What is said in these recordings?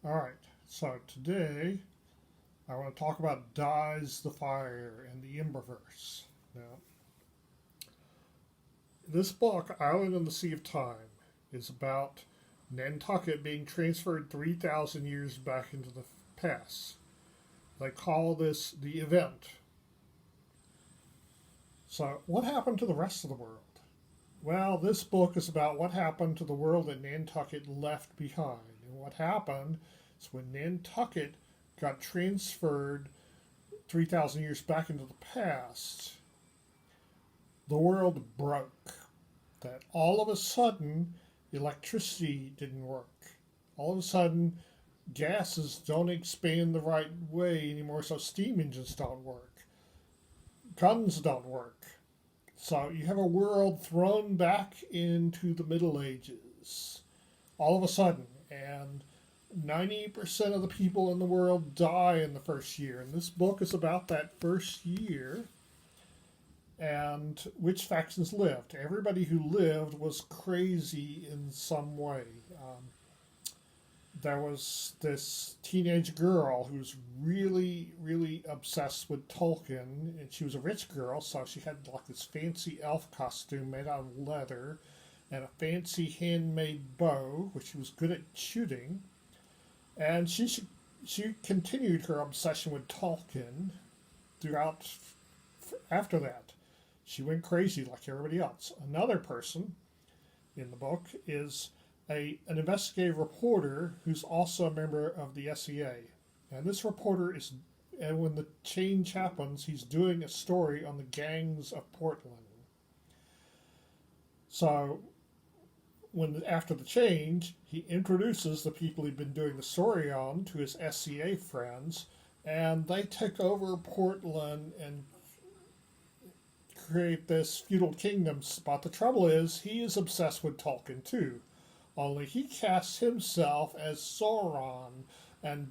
All right, so today I want to talk about Dies the Fire and the Emberverse. Now, this book, Island in the Sea of Time, is about Nantucket being transferred 3,000 years back into the past. They call this the event. So, what happened to the rest of the world? Well, this book is about what happened to the world that Nantucket left behind. And what happened is when Nantucket got transferred 3,000 years back into the past, the world broke. That all of a sudden, electricity didn't work. All of a sudden, gases don't expand the right way anymore, so steam engines don't work. Guns don't work. So you have a world thrown back into the Middle Ages all of a sudden, and 90% of the people in the world die in the first year. And this book is about that first year and which factions lived. Everybody who lived was crazy in some way. There was this teenage girl who was really, really obsessed with Tolkien, and she was a rich girl, so she had like this fancy elf costume made out of leather and a fancy handmade bow, which she was good at shooting. And she continued her obsession with Tolkien throughout after that. She went crazy like everybody else. Another person in the book is an investigative reporter who's also a member of the SEA. And this reporter is, and when the change happens, he's doing a story on the gangs of Portland. So, after the change, he introduces the people he'd been doing the story on to his SEA friends, and they take over Portland and create this feudal kingdom. But the trouble is, he is obsessed with Tolkien too. Only he casts himself as Sauron and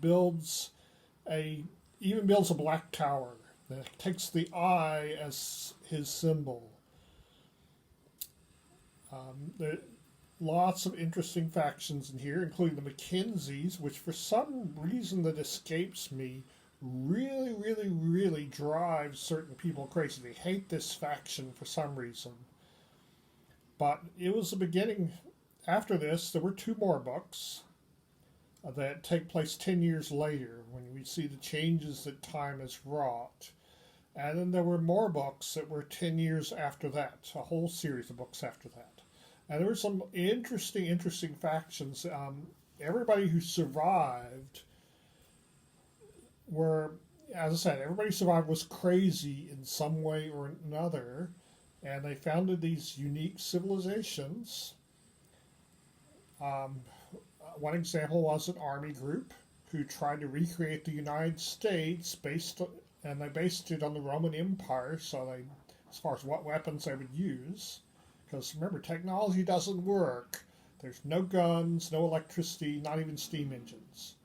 even builds a black tower that takes the eye as his symbol. There are lots of interesting factions in here, including the Mackenzies, which for some reason that escapes me really, really, really drives certain people crazy. They hate this faction for some reason. But it was the beginning. After this, there were two more books that take place 10 years later when we see the changes that time has wrought. And then there were more books that were 10 years after that, a whole series of books after that. And there were some interesting factions. Everybody who survived as I said, everybody who survived was crazy in some way or another. And they founded these unique civilizations. One example was an army group who tried to recreate the United States and they based it on the Roman Empire. So as far as what weapons they would use, because remember, technology doesn't work. There's no guns, no electricity, not even steam engines.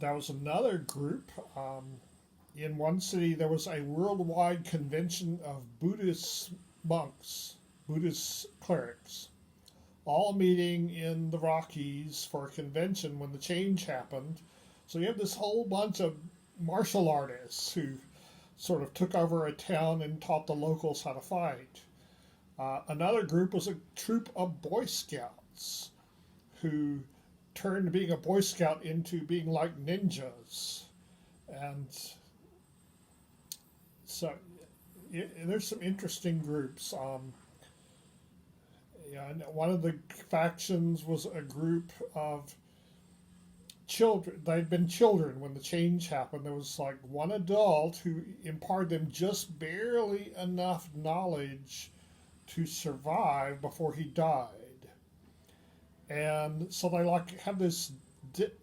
There was another group. In one city, there was a worldwide convention of Buddhist monks, Buddhist clerics, all meeting in the Rockies for a convention when the change happened. So you have this whole bunch of martial artists who sort of took over a town and taught the locals how to fight. Another group was a troop of Boy Scouts who turned being a Boy Scout into being like ninjas. And so there's some interesting groups. And one of the factions was a group of children. They'd been children when the change happened. There was like one adult who imparted them just barely enough knowledge to survive before he died. And so they like have this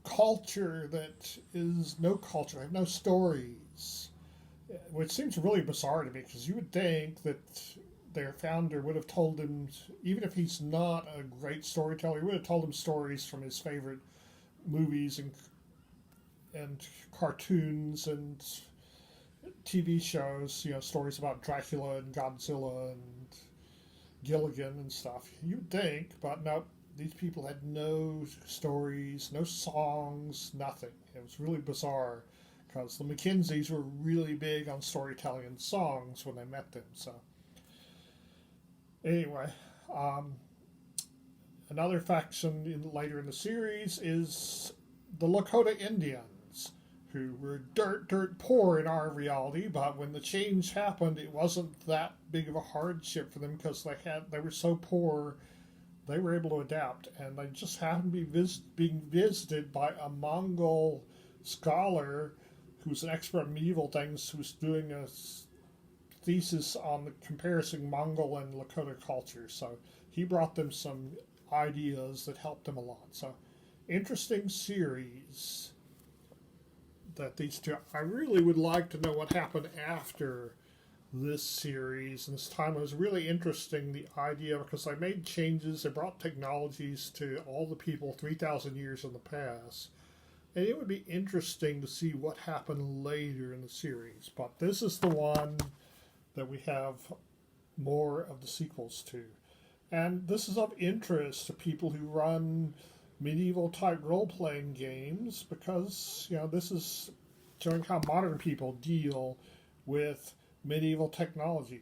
culture that is no culture. They have no stories, which seems really bizarre to me because you would think that their founder would have told him, even if he's not a great storyteller, he would have told him stories from his favorite movies and cartoons and TV shows, stories about Dracula and Godzilla and Gilligan and stuff. You'd think, but no, these people had no stories, no songs, nothing. It was really bizarre because the Mackenzies were really big on storytelling and songs when I met them. So anyway, um, another faction later in the series is the Lakota Indians, who were dirt poor in our reality, but when the change happened, it wasn't that big of a hardship for them because they were so poor, they were able to adapt, and they just happened to be being visited by a Mongol scholar who's an expert in medieval things, who's doing a thesis on the comparison Mongol and Lakota culture. So he brought them some ideas that helped them a lot. So interesting series that these two. I really would like to know what happened after this series, and this time it was really interesting, the idea, because they made changes, they brought technologies to all the people 3,000 years in the past, and it would be interesting to see what happened later in the series. But this is the one that we have more of the sequels to, and this is of interest to people who run medieval type role-playing games, because this is showing how modern people deal with medieval technology.